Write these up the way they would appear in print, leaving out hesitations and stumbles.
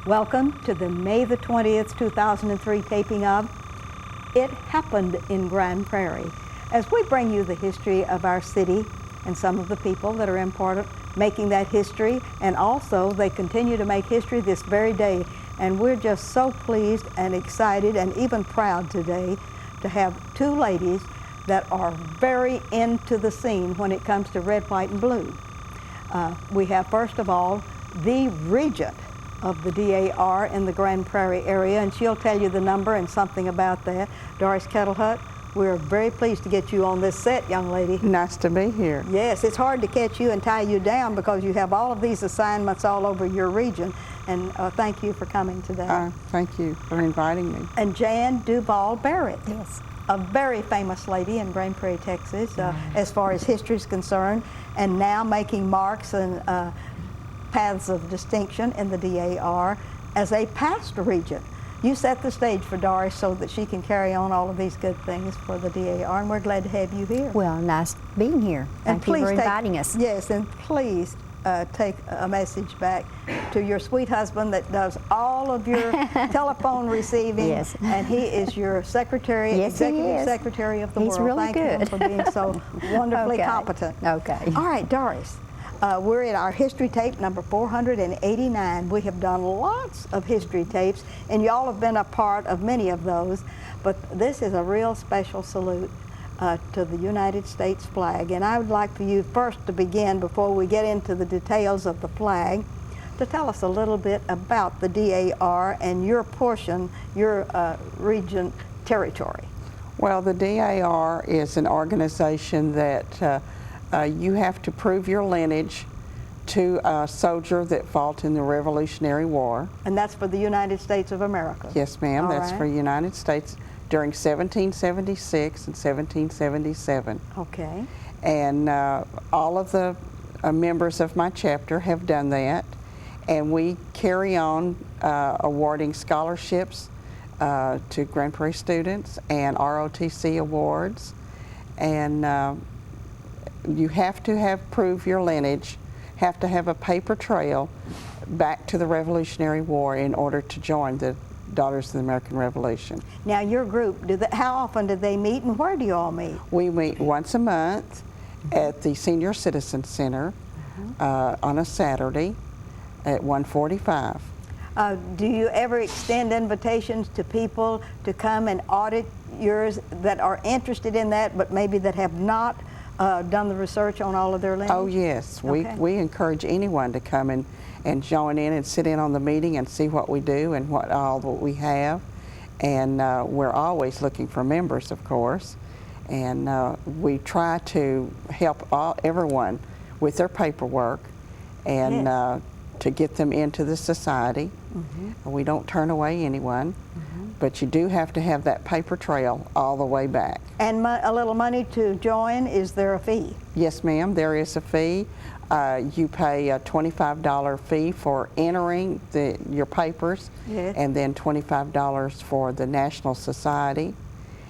Welcome to the May the 20th, 2003 taping of It Happened in Grand Prairie, as we bring you the history of our city and some of the people that are important making that history, and also they continue to make history this very day. And we're just so pleased and excited and even proud today to have two ladies that are very into the scene when it comes to red, white, and blue. We have, first of all, the regent of the DAR in the Grand Prairie area, and she'll tell you the number and something about that. Doris Kettlehut, we're very pleased to get you on this set, young lady. Nice to be here. Yes, it's hard to catch you and tie you down because you have all of these assignments all over your region, and thank you for coming today. Thank you for inviting me. And Jan Duval Barrett. Yes. A very famous lady in Grand Prairie, Texas, as far as history is concerned, and now making marks and paths of distinction in the DAR as a past regent. You set the stage for Doris so that she can carry on all of these good things for the DAR, and we're glad to have you here. Well, nice being here. Thank you for inviting us. Yes, and please take a message back to your sweet husband that does all of your telephone receiving. Yes. And he is your secretary, yes, executive secretary of the He's world. Really Thank good. him for being so wonderfully Okay. competent. Okay. All right, Doris. We're at our history tape number 489. We have done lots of history tapes, and y'all have been a part of many of those, but this is a real special salute to the United States flag. And I would like for you first to begin, before we get into the details of the flag, to tell us a little bit about the DAR and your portion, your region territory. Well, the DAR is an organization that you have to prove your lineage to a soldier that fought in the Revolutionary War. And that's for the United States of America? Yes, ma'am. All That's right. for the United States during 1776 and 1777. Okay. And all of the members of my chapter have done that. And we carry on awarding scholarships to Grand Prairie students and ROTC awards. And you have to prove your lineage, have to have a paper trail back to the Revolutionary War in order to join the Daughters of the American Revolution. Now your group, how often do they meet and where do you all meet? We meet once a month at the Senior Citizen Center on a Saturday at 1:45. Do you ever extend invitations to people to come and audit yours that are interested in that, but maybe that have not done the research on all of their lineage? Oh yes, Okay. we encourage anyone to come and join in and sit in on the meeting and see what we do and what we have. And we're always looking for members, of course. And we try to help everyone with their paperwork and Yes. To get them into the society. We don't turn away anyone, but you do have to have that paper trail all the way back. And a little money to join, is there a fee? Yes, ma'am, there is a fee. You pay a $25 fee for entering your papers, Yes. and then $25 for the National Society.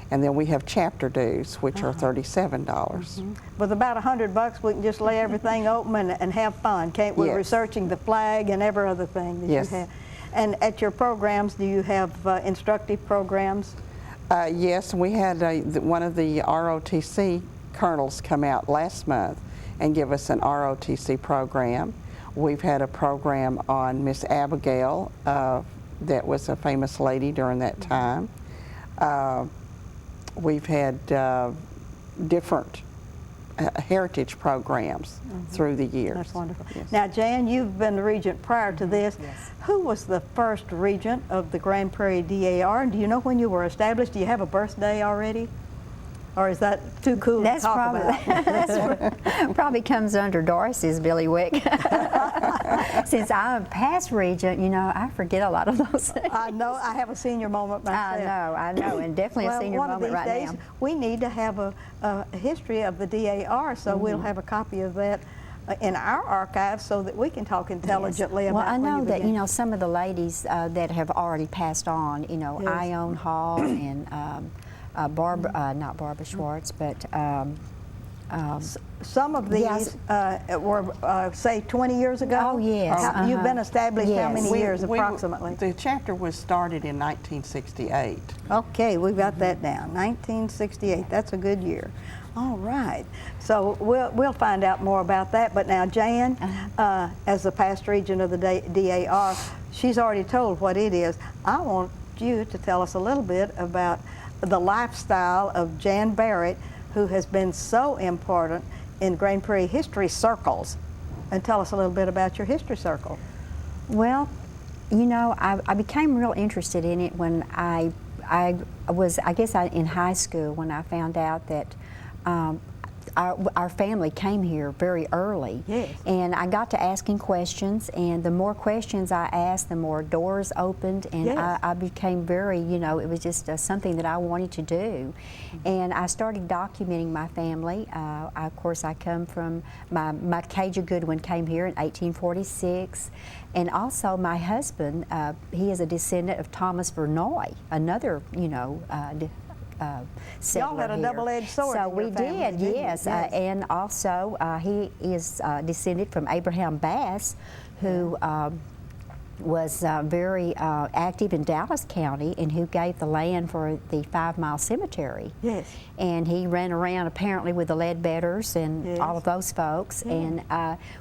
And then we have chapter dues, which are $37. With about $100, we can just lay everything open and have fun, can't we? Yes. Researching the flag and every other thing that Yes. you have. And at your programs, do you have instructive programs? Yes, we had one of the ROTC colonels come out last month and give us an ROTC program. We've had a program on Miss Abigail that was a famous lady during that time. We've had different heritage programs through the years. That's wonderful. Yes. Now, Jan, you've been the regent prior to this. Yes. Who was the first regent of the Grand Prairie DAR? And do you know when you were established? Do you have a birthday already? Or is that too cool That's to talk probably about? probably comes under Doris's bailiwick. Since I'm a past regent, you know, I forget a lot of those things. I know. I have a senior moment myself. I know, and definitely a senior one moment of these right days, now. we need to have a history of the DAR, so we'll have a copy of that in our archives so that we can talk intelligently Yes. about Well, I know that, began. you know, some of the ladies that have already passed on, you know, Yes. Ione Hall and Barbara, not Barbara Schwartz, but Some of these Yes. were, say, 20 years ago? Oh, yes. You've been established how Yes. many years approximately? The chapter was started in 1968. Okay, we've got that down. 1968. That's a good year. All right. So we'll find out more about that. But now, Jan, as the past regent of the DAR, she's already told what it is. I want you to tell us a little bit about the lifestyle of Jan Barrett, who has been so important in Grand Prairie history circles. And tell us a little bit about your history circle. Well, you know, I became real interested in it when I was, I guess, in high school when I found out that our family came here very early. Yes. And I got to asking questions, and the more questions I asked, the more doors opened, and Yes. I became very, you know, it was just something that I wanted to do. And I started documenting my family. Of course, I come from, my Cajun Goodwin came here in 1846. And also my husband, he is a descendant of Thomas Vernoy, another, you know, settler Y'all had a here. double-edged sword So in your we family, did, didn't you? yes. Yes. And also he is descended from Abraham Bass, who was very active in Dallas County, and who gave the land for the 5 Mile Cemetery. Yes. And he ran around apparently with the Ledbetters and Yes. all of those folks. Yeah. And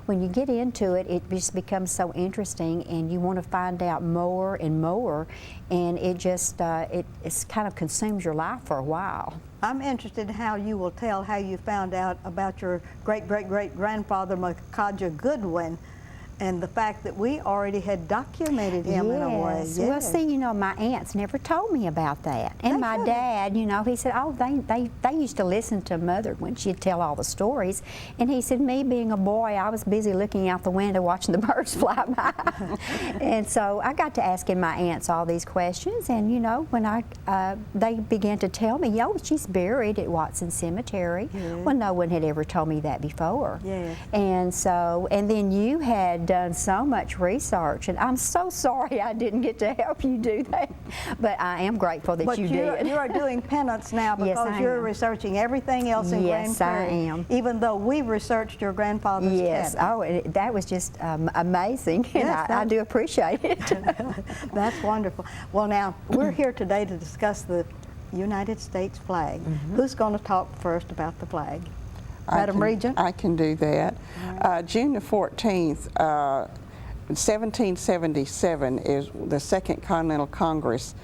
when you get into it, it just becomes so interesting, and you want to find out more and more, and it just it's kind of consumes your life for a while. I'm interested in how you will tell how you found out about your great-great-great-grandfather, Makaja Goodwin, and the fact that we already had documented him in a way. Yes. Well, see, you know, my aunts never told me about that. And They my should've. dad, you know, he said, oh, they used to listen to Mother when she'd tell all the stories. And he said, me being a boy, I was busy looking out the window watching the birds fly by. And so I got to asking my aunts all these questions. And, you know, when they began to tell me, yo, she's buried at Watson Cemetery. Yeah. Well, no one had ever told me that before. Yes. And so, and then you had done so much research, and I'm so sorry I didn't get to help you do that, but I am grateful that But you you did. are doing penance now Yes, because I you're am. researching everything else in Yes, Grand I Prairie. am. Even though we researched your grandfather's Yes, cabin. oh, that was just amazing, and Yes, I do appreciate it. That's wonderful. Well, now, we're here today to discuss the United States flag. Who's going to talk first about the flag? Madam Regent? I can do that. June the 14th, 1777 is the Second Continental Congress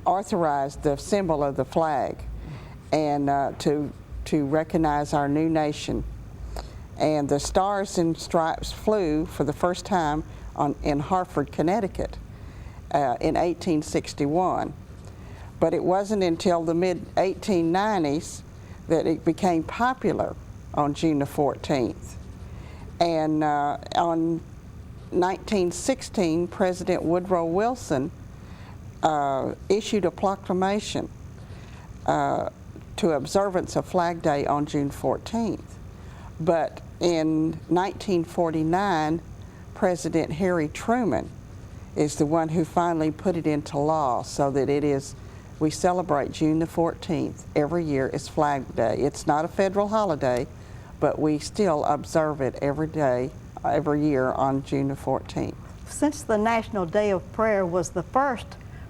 authorized the symbol of the flag, and to recognize our new nation. And the Stars and Stripes flew for the first time in Hartford, Connecticut in 1861. But it wasn't until the mid-1890s that it became popular on June the 14th. And on 1916, President Woodrow Wilson issued a proclamation to observance of Flag Day on June 14th. But in 1949, President Harry Truman is the one who finally put it into law, so that we celebrate June the 14th every year as Flag Day. It's not a federal holiday, but we still observe it every year on June the 14th. Since the National Day of Prayer was the first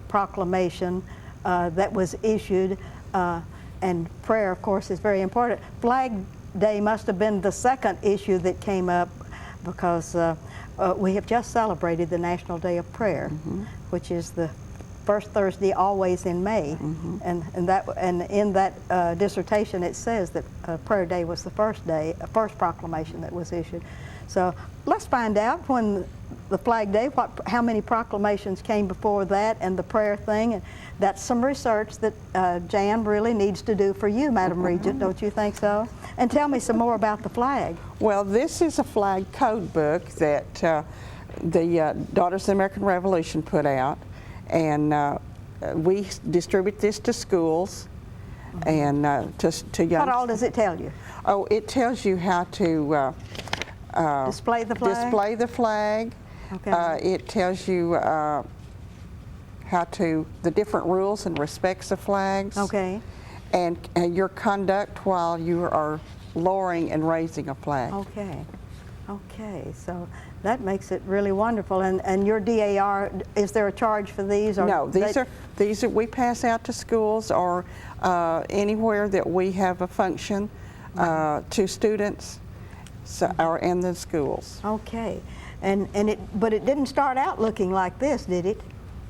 proclamation that was issued, and prayer, of course, is very important, Flag Day must have been the second issue that came up, because we have just celebrated the National Day of Prayer, which is the first Thursday always in May. And in that dissertation it says that Prayer Day was the first proclamation that was issued. So let's find out when the Flag Day, how many proclamations came before that and the prayer thing. And that's some research that Jan really needs to do for you, Madam Regent, don't you think so? And tell me some more about the flag. Well, this is a flag code book that the Daughters of the American Revolution put out, and we distribute this to schools and to young. What all does it tell you? Oh, it tells you how to Display the flag? Display the flag. Okay. It tells you the different rules and respects of flags. Okay. And your conduct while you are lowering and raising a flag. Okay. Okay, so that makes it really wonderful. And your DAR, is there a charge for these? Or No, these are we pass out to schools or anywhere that we have a function to students, or in the schools. Okay, but it didn't start out looking like this, did it?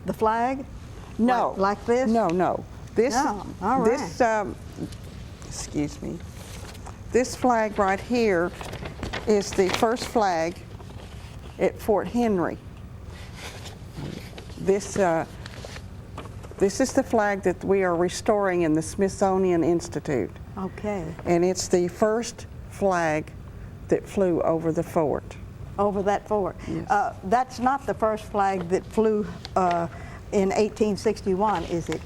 The flag? No, like this? No. This, No. All right. this, excuse me. This flag right here is the first flag at Fort Henry. This is the flag that we are restoring in the Smithsonian Institute. Okay. And it's the first flag that flew over the fort. Over that fort. Yes. That's not the first flag that flew in 1861, is it?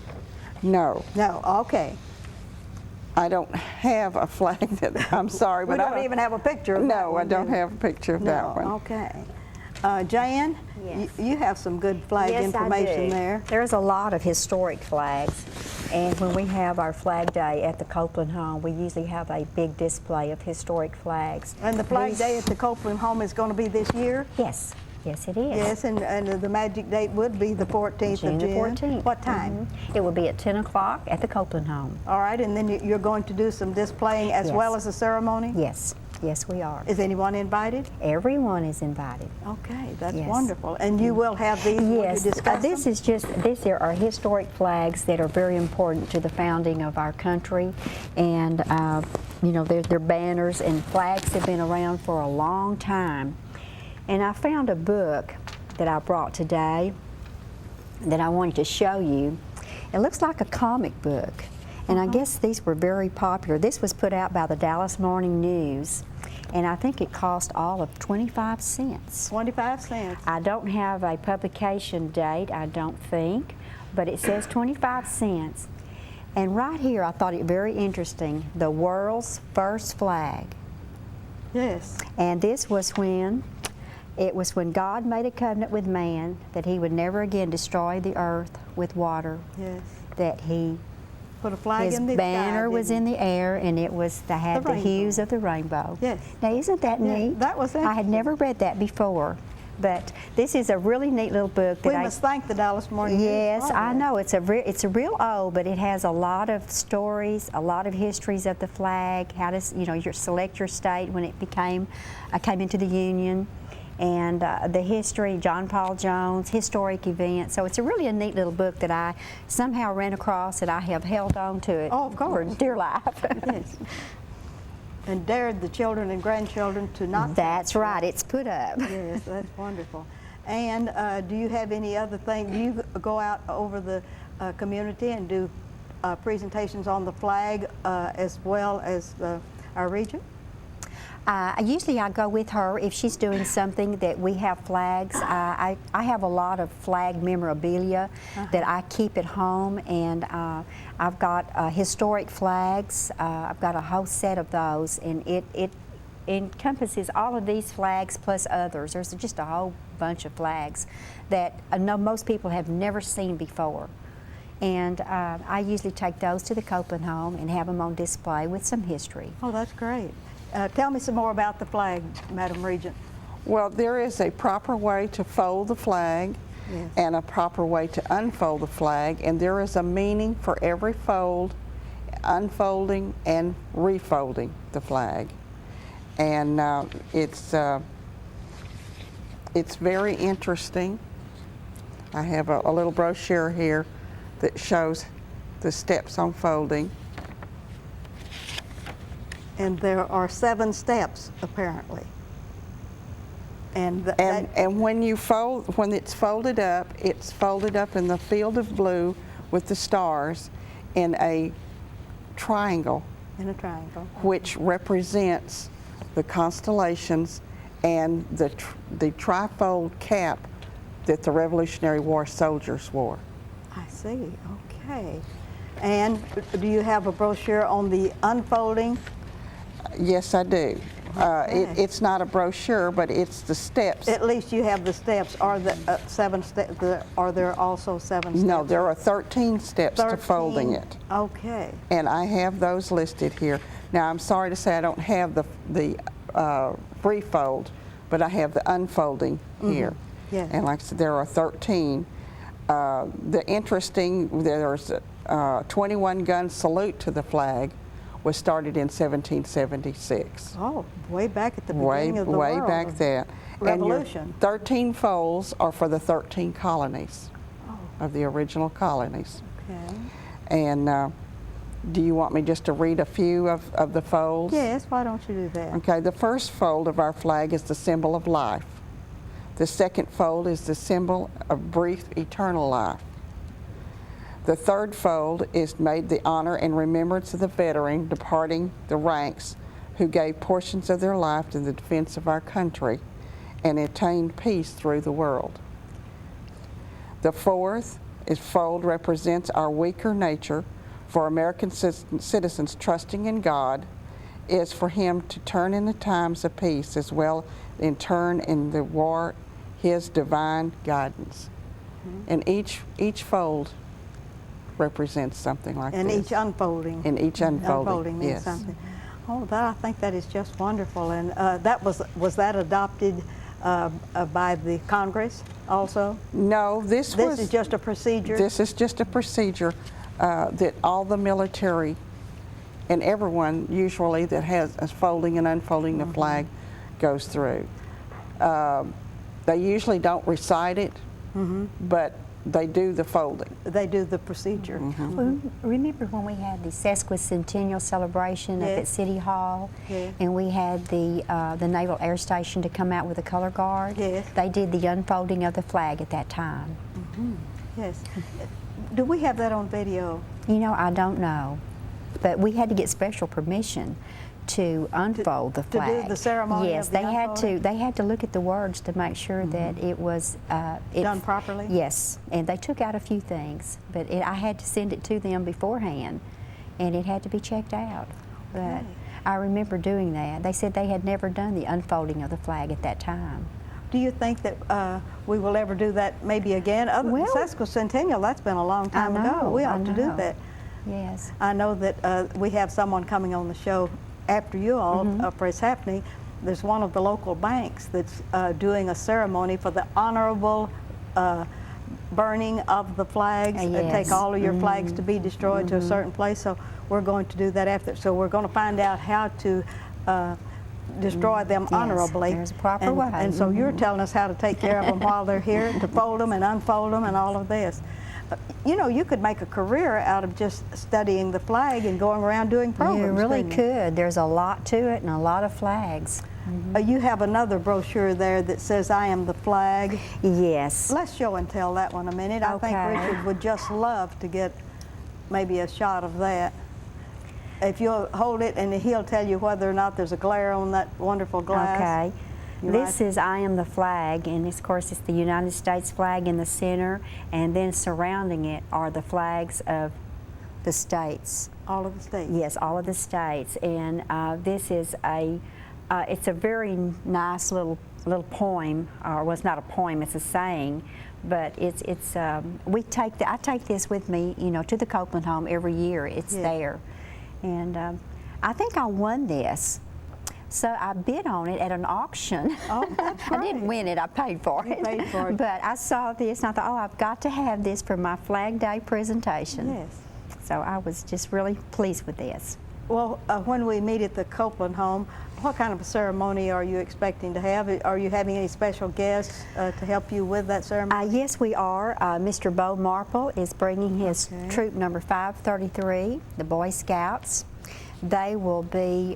No, No. Okay. I don't have a flag that, I'm sorry, We but I don't even have a picture of that No, I one, don't do we? have a picture of that one. Okay. Jan, Yes. you have some good flag Yes, information I do. there. There's a lot of historic flags, and when we have our Flag Day at the Copeland Home, we usually have a big display of historic flags. And the Flag These- Day at the Copeland Home is going to be this year? Yes, yes it is. Yes, and the magic date would be the 14th June of the June. 14th. What time? It will be at 10 o'clock at the Copeland Home. All right, and then you're going to do some displaying as Yes. well as a ceremony? Yes, yes we are. Is anyone invited? Everyone is invited. Okay, that's Yes. wonderful. And you will have these when you Yes, discuss this them? is just, these here are historic flags that are very important to the founding of our country. And, you know, they're banners, and flags have been around for a long time. And I found a book that I brought today that I wanted to show you. It looks like a comic book. And I guess these were very popular. This was put out by the Dallas Morning News, and I think it cost all of 25 cents. 25 cents. I don't have a publication date, I don't think, but it says 25 cents. And right here, I thought it very interesting, the world's first flag. Yes. And this was when, it was when God made a covenant with man that he would never again destroy the earth with water, Yes. that he, Put a flag his in the banner sky, was didn't in the air, and it was, they had The the hues rainbow. of the rainbow. Yes. Now isn't that Yeah, neat? that was I had interesting. never read that before, but this is a really neat little book that We I... must thank the Dallas Morning News. Yes, for I that. know. It's a real old, but it has a lot of stories, a lot of histories of the flag. How to, you know, you select your state when it came into the Union, and the history. John Paul Jones, historic events. So it's really a neat little book that I somehow ran across, and I have held on to it Oh, of course. for dear life. Yes. And dared the children and grandchildren to not. That's right. It's put up. Yes, that's wonderful. And do you have any other thing? Do you go out over the community and do presentations on the flag as well as our region? Usually I go with her if she's doing something that we have flags. I have a lot of flag memorabilia that I keep at home, and I've got historic flags. I've got a whole set of those, and it encompasses all of these flags plus others. There's just a whole bunch of flags that I know most people have never seen before. And I usually take those to the Copeland Home and have them on display with some history. Oh, that's great. Tell me some more about the flag, Madam Regent. Well, there is a proper way to fold the flag Yes. and a proper way to unfold the flag, and there is a meaning for every fold, unfolding and refolding the flag. And it's very interesting. I have a little brochure here that shows the steps on folding. And there are 7 steps, apparently. And And when you fold, when it's folded up in the field of blue with the stars in a triangle, in a triangle. which represents the constellations and the trifold cap that the Revolutionary War soldiers wore. I see. Okay. And do you have a brochure on the unfolding? Yes, I do. Okay. It's not a brochure, but it's the steps. At least you have the steps. Are the 7 steps? Are there also 7 steps? No, there are 13 steps to folding 13? it. Okay. And I have those listed here. Now, I'm sorry to say I don't have the free fold, but I have the unfolding here. Yeah. And like I said, there are 13. There's a 21 gun salute to the flag was started in 1776. Oh, way back at the beginning of the Way world. back there. Revolution. And your 13 folds are for the 13 colonies of the original colonies. Okay. And do you want me just to read a few of the folds? Yes, why don't you do that? Okay, the first fold of our flag is the symbol of life. The second fold is the symbol of brief eternal life. The third fold is made the honor and remembrance of the veteran departing the ranks who gave portions of their life to the defense of our country and attained peace through the world. The fourth fold represents our weaker nature. For American citizens trusting in God is for Him to turn in the times of peace as well in turn in the war His divine guidance. And each fold represents something like And this. each unfolding. And each unfolding, means yes. something. Oh, I think that is just wonderful. And that was that adopted by the Congress also? No, this is just a procedure? This is just a procedure that all the military and everyone usually that has a folding and unfolding the flag goes through. They usually don't recite it, but they do the folding. They do the procedure. Well, remember when we had the sesquicentennial celebration up at City Hall, and we had the Naval Air Station to come out with a color guard? Yes. They did the unfolding of the flag at that time. Yes. Do we have that on video? You know, I don't know, but we had to get special permission to unfold the flag. To do the ceremony yes, of the they had unfolding? to. They had to look at the words to make sure that it was Done properly? Yes, and they took out a few things, but I had to send it to them beforehand, and it had to be checked out. But I remember doing that. They said they had never done the unfolding of the flag at that time. Do you think that we will ever do that maybe again? Well, Sesquicentennial, that's been a long time ago. We ought to do that. Yes. I know that we have someone coming on the show after you all for it's happening. There's one of the local banks that's doing a ceremony for the honorable burning of the flags and take all of your flags to be destroyed to a certain place. So we're going to do that after. So we're going to find out how to destroy them honorably. There's a proper way. And so you're telling us how to take care of them while they're here, to fold them and unfold them and all of this. You know, you could make a career out of just studying the flag and going around doing programs. You really couldn't you? could. There's a lot to it and a lot of flags. You have another brochure there that says, I am the flag. Yes. Let's show and tell that one a minute. I think Okay. Richard would just love to get maybe a shot of that. If you'll hold it, and he'll tell you whether or not there's a glare on that wonderful glass. Okay. You This right? is I am the flag, and of course it's the United States flag in the center, and then surrounding it are the flags of the states. All of the states. Yes, all of the states, and this is it's a very nice little poem, or well, it's not a poem, it's a saying, but I take this with me, you know, to the Copeland home every year. It's there, and I think I won this. So I bid on it at an auction. Oh, that's I didn't win it, I paid for it. You paid for it. But I saw this and I thought, oh, I've got to have this for my Flag Day presentation. Yes. So I was just really pleased with this. Well, when we meet at the Copeland home, what kind of a ceremony are you expecting to have? Are you having any special guests to help you with that ceremony? Yes, we are. Mr. Bo Marple is bringing his troop number 533, the Boy Scouts. They will be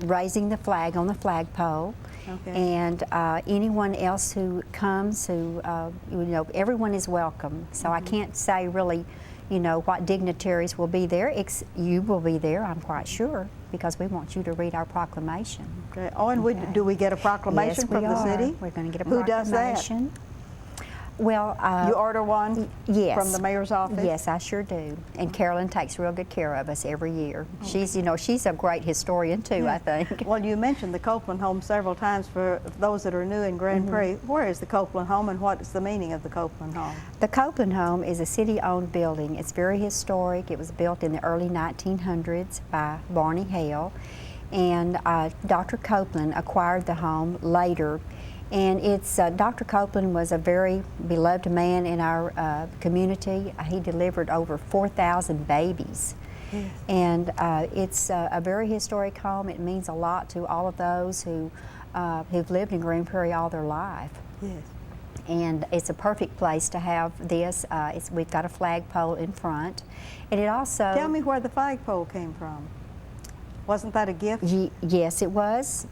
raising the flag on the flagpole. And anyone else who comes, you know, everyone is welcome. So I can't say really, you know, what dignitaries will be there. You will be there, I'm quite sure, because we want you to read our proclamation. Okay. Oh, and do we get a proclamation Yes, from we the are. city? We're going to get a Who does that? proclamation. Well, You order one yes. from the mayor's office? Yes, I sure do. And Carolyn takes real good care of us every year. She's, you know, she's a great historian too, I think. Well, you mentioned the Copeland home several times. For those that are new in Grand Prairie, where is the Copeland home and what is the meaning of the Copeland home? The Copeland home is a city-owned building. It's very historic. It was built in the early 1900s by Barney Hale. And Dr. Copeland acquired the home later. And it's Dr. Copeland was a very beloved man in our community. He delivered over 4,000 babies. Yes. And it's a very historic home. It means a lot to all of those who've lived in Grand Prairie all their life. Yes. And it's a perfect place to have this. We've got a flagpole in front. And it also... Tell me where the flagpole came from. Wasn't that a gift? Yes, it was.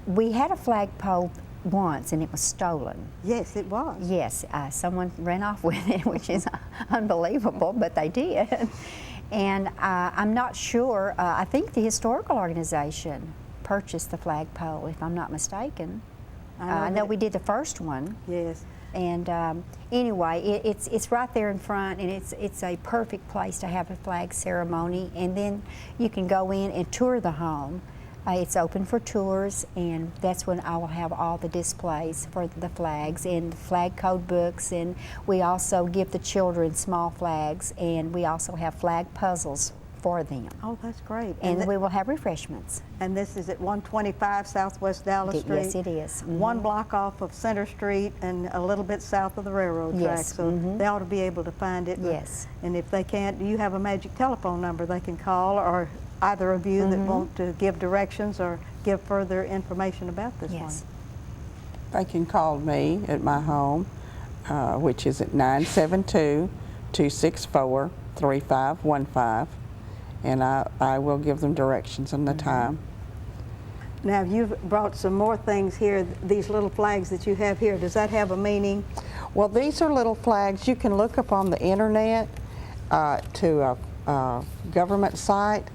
We had a flagpole once and it was stolen. Yes, it was. Yes, someone ran off with it, which is unbelievable, but they did. And I'm not sure, I think the historical organization purchased the flagpole, if I'm not mistaken. I know we did the first one. Yes. And anyway, it's right there in front, and it's a perfect place to have a flag ceremony. And then you can go in and tour the home. It's open for tours, and that's when I will have all the displays for the flags and flag code books. And we also give the children small flags, and we also have flag puzzles for them. Oh, that's great. And we will have refreshments. And this is at 125 Southwest Dallas Street. Yes, it is. Mm-hmm. One block off of Center Street and a little bit south of the railroad track. Yes. So they ought to be able to find it. Yes. And if they can't, do you have a magic telephone number they can call, or either of you that want to give directions or give further information about this one? They can call me at my home, which is at 972-264-3515. And I will give them directions on the time. Now, you've brought some more things here, these little flags that you have here. Does that have a meaning? Well, these are little flags. You can look up on the internet to a government site.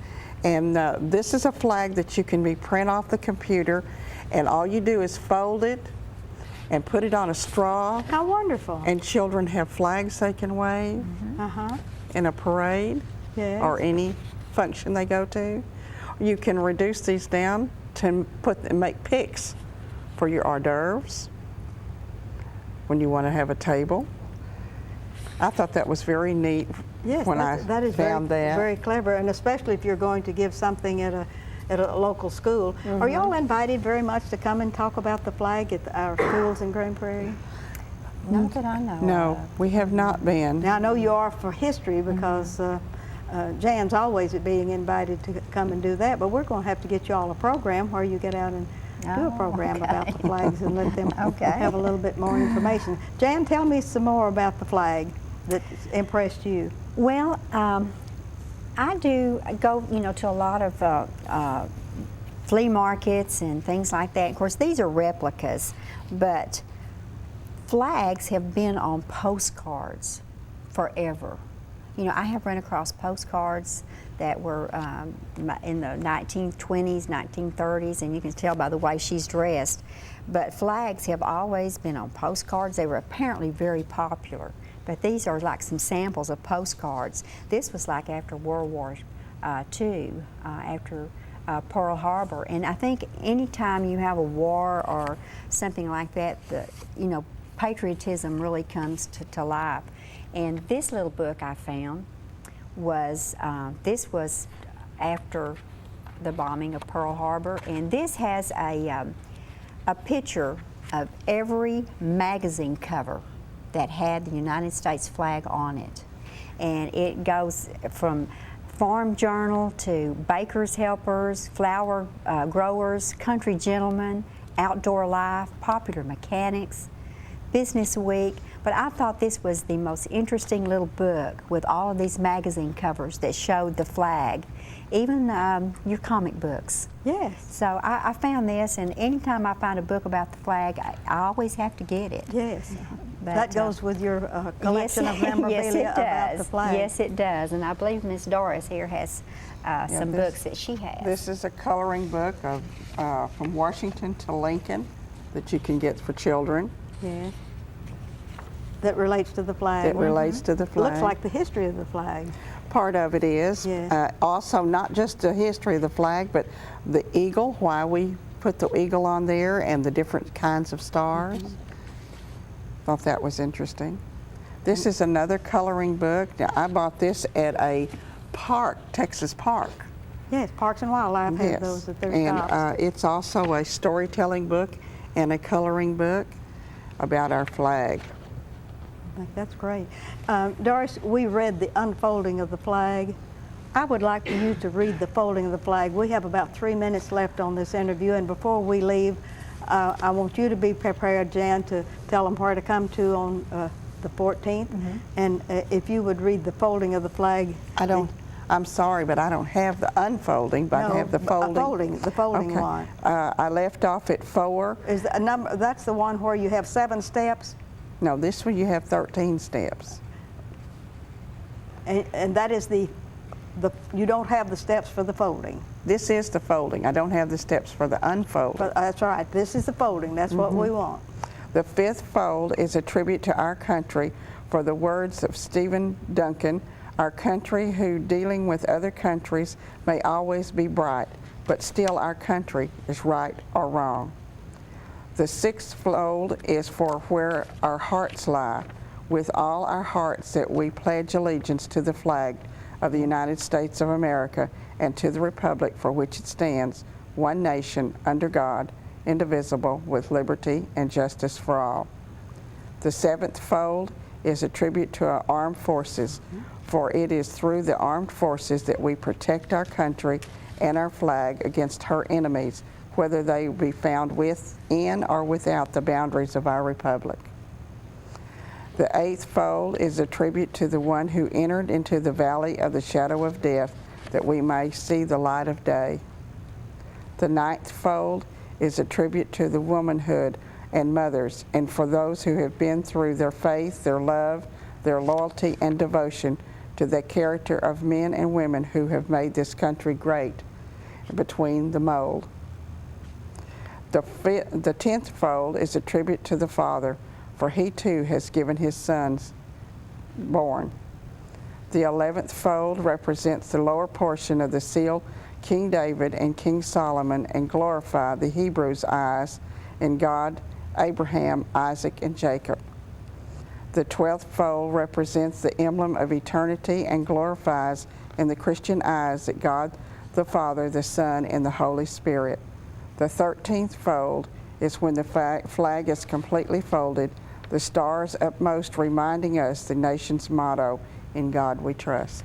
And this is a flag that you can print off the computer, and all you do is fold it and put it on a straw. How wonderful. And children have flags they can wave in a parade or any function they go to. You can reduce these down to make picks for your hors d'oeuvres when you want to have a table. I thought that was very neat. Yes, when that is found that. Very clever, and especially if you're going to give something at a local school. Are y'all invited very much to come and talk about the flag at our schools in Grand Prairie? Not that I know No, of. we have not been. Now, I know you are for history because Jan's always being invited to come and do that, but we're going to have to get you all a program where you get out and do a program about the flags and let them have a little bit more information. Jan, tell me some more about the flag that impressed you. Well, I do go, to a lot of flea markets and things like that. Of course, these are replicas, but flags have been on postcards forever. I have run across postcards that were in the 1920s, 1930s, and you can tell by the way she's dressed. But flags have always been on postcards. They were apparently very popular. But these are like some samples of postcards. This was like after World War II, after Pearl Harbor. And I think anytime you have a war or something like that, patriotism really comes to life. And this little book I found was, this was after the bombing of Pearl Harbor, and this has a picture of every magazine cover that had the United States flag on it. And it goes from Farm Journal to Baker's Helpers, Flower Growers, Country Gentleman, Outdoor Life, Popular Mechanics, Business Week. But I thought this was the most interesting little book with all of these magazine covers that showed the flag, even your comic books. Yes. So I found this, and anytime I find a book about the flag, I always have to get it. Yes. But, that goes with your collection of memorabilia about the flag. Yes, it does. And I believe Miss Doris here has some books that she has. This is a coloring book of from Washington to Lincoln that you can get for children. Yeah. That relates to the flag. that relates to the flag. Looks like the history of the flag. Part of it is. Yes. Also, not just the history of the flag, but the eagle, why we put the eagle on there, and the different kinds of stars. Thought that was interesting. This is another coloring book. Now, I bought this at a park, Texas park. Yes, Parks and Wildlife has Yes. those at their And stops. it's also a storytelling book and a coloring book about our flag. I think that's great. Doris, we read the unfolding of the flag. I would like for you to read the folding of the flag. We have about 3 minutes left on this interview, and before we leave, I want you to be prepared, Jan, to tell them where to come to on the 14th. And if you would read the folding of the flag. I'm sorry, but I don't have the unfolding, but I have the folding. The folding Okay. one. I left off at 4. Is a number? That's the one where you have 7 steps, No, this one you have 13 steps. and that is the you don't have the steps for the folding. This is the folding. I don't have the steps for the unfolding. But that's right. This is the folding. That's what we want. The 5th fold is a tribute to our country for the words of Stephen Duncan, our country who, dealing with other countries, may always be bright, but still our country is right or wrong. The 6th fold is for where our hearts lie, with all our hearts that we pledge allegiance to the flag of the United States of America and to the republic for which it stands, one nation, under God, indivisible, with liberty and justice for all. The 7th fold is a tribute to our armed forces, for it is through the armed forces that we protect our country and our flag against her enemies, whether they be found within or without the boundaries of our republic. The 8th fold is a tribute to the one who entered into the valley of the shadow of death, that we may see the light of day. The 9th fold is a tribute to the womanhood and mothers, and for those who have been through their faith, their love, their loyalty, and devotion to the character of men and women who have made this country great between the mold. The 10th fold is a tribute to the Father, for he too has given his sons born. The 11th fold represents the lower portion of the seal King David and King Solomon, and glorify the Hebrews' eyes in God, Abraham, Isaac, and Jacob. The 12th fold represents the emblem of eternity and glorifies in the Christian eyes that God the Father, the Son, and the Holy Spirit. The 13th fold is when the flag is completely folded, the stars upmost reminding us the nation's motto, "In God We Trust."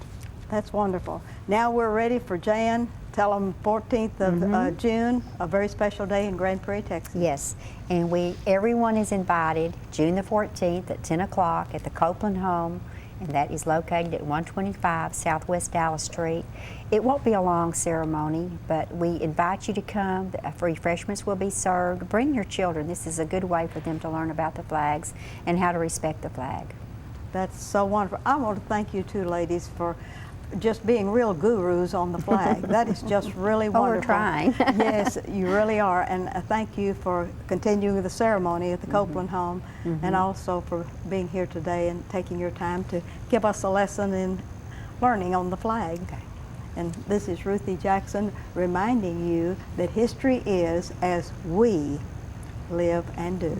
That's wonderful. Now we're ready for Jan. Tell them 14th of June, a very special day in Grand Prairie, Texas. Yes, and everyone is invited June the 14th at 10 o'clock at the Copeland home, and that is located at 125 Southwest Dallas Street. It won't be a long ceremony, but we invite you to come. Refreshments will be served. Bring your children. This is a good way for them to learn about the flags and how to respect the flag. That's so wonderful. I want to thank you two ladies for just being real gurus on the flag. That is just really wonderful. We're trying. Yes, you really are. And thank you for continuing the ceremony at the Copeland home, and also for being here today and taking your time to give us a lesson in learning on the flag. Okay. And this is Ruthie Jackson reminding you that history is as we live and do.